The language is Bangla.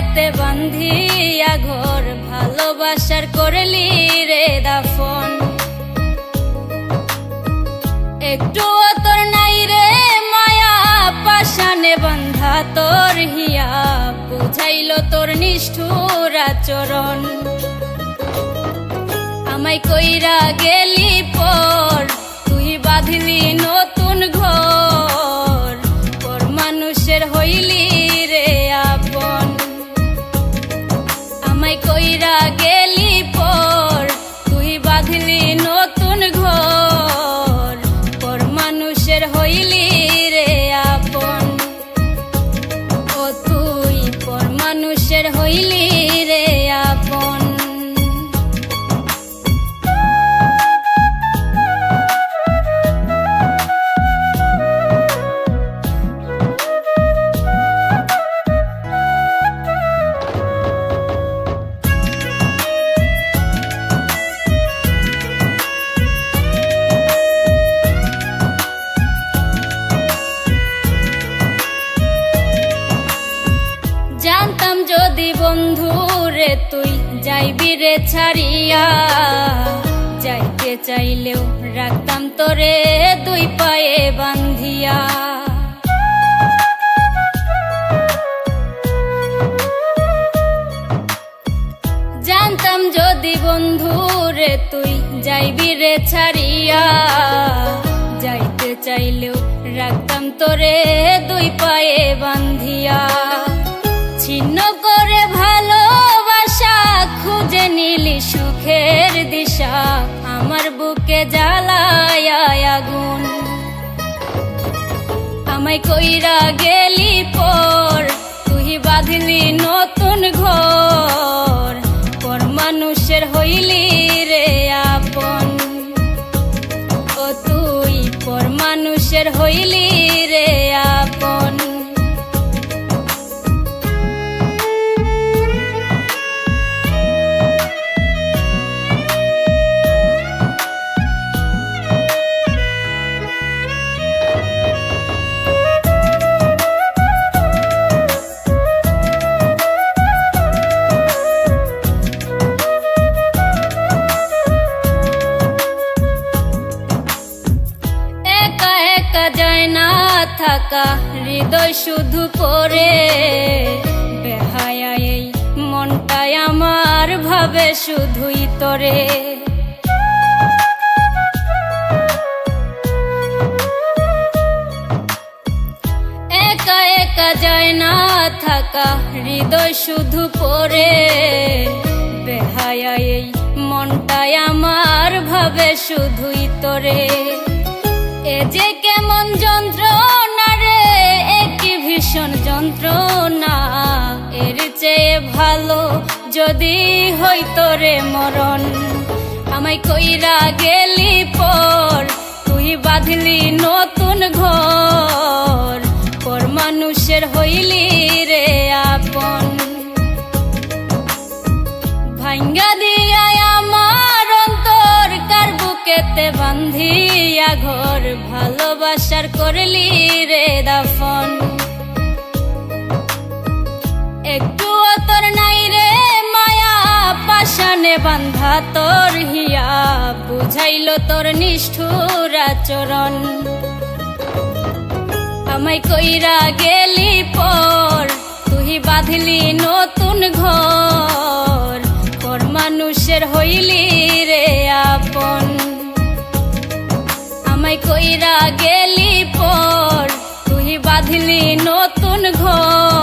বুকেতে বান্ধিয়া ঘর ভালোবাসার করলি রে দাফন। একটুও তোর নাই রে মায়া পাশানে বান্ধা তোর হিয়া বুঝাইল তোর নিষ্ঠুর আচরণ। আমায় কইরা গেলি পর তুই বাঁধলি নতুন ঘর, পর মানুষের হইলি রে আপন। আমায় কইরা গেলি পর তুই বাঁধলি নতুন ঘর, পর মানুষের হইলি রে আপন। ও তুই পর মানুষের হইলি রে আপন। জানতাম যদি বন্ধু রে তুই যাইবি রে ছাড়িয়া, যাইতে চাইলেও রাখতাম তোরে দুই পায়ে বান্ধিয়া। জানতাম যদি বন্ধু রে তুই যাইবি রে ছাড়িয়া, যাইতে চাইলেও রাখতাম তোরে দুই পায়ে বান্ধিয়া। ছিন্ন করে ভালোবাসা খুঁজে নিলি সুখের দিশা, আমার বুকে জ্বালায় আগুন। আমায় কইরা গেলি পর তুই বাঁধলি নতুন ঘর, পর মানুষের হইলি রে আপন। ও তুই পর মানুষের হইলি রে আপন। যায় না থাকা হৃদয় শুধু পড়ে, বেহায়া এই মনটাই আমার ভাবে শুধুই তোরে। একা একা যায় না থাকা হৃদয় শুধু পড়ে, বেহায়া এই মনটাই আমার ভাবে শুধুই তোরে। এ যে কেমন যন্ত্রণা রে, একই ভীষণ যন্ত্রণা, এর চেয়ে ভালো যদি হইতো রে মরণ। আমায় কইরা গেলি পর তুই বাঁধলি নতুন ঘর, পর মানুষের হইলি রে আপন। ভাঙ্গা দিয়া আমার অন্তর কার বুকেতে বান্ধিয়া ঘর ভালোবাসার করলি রে দাফন। একটুও তোর নাই রে মায়া পাশানে বান্ধা তোর হিয়া বুঝাইল তোর নিষ্ঠুর আচরণ। আমায় কইরা গেলি পর তুই বাঁধলি নতুন ঘর, পর মানুষের হইলি রে আপন। আমায় কইরা গেলি পর তুই বাঁধলি নতুন ঘর,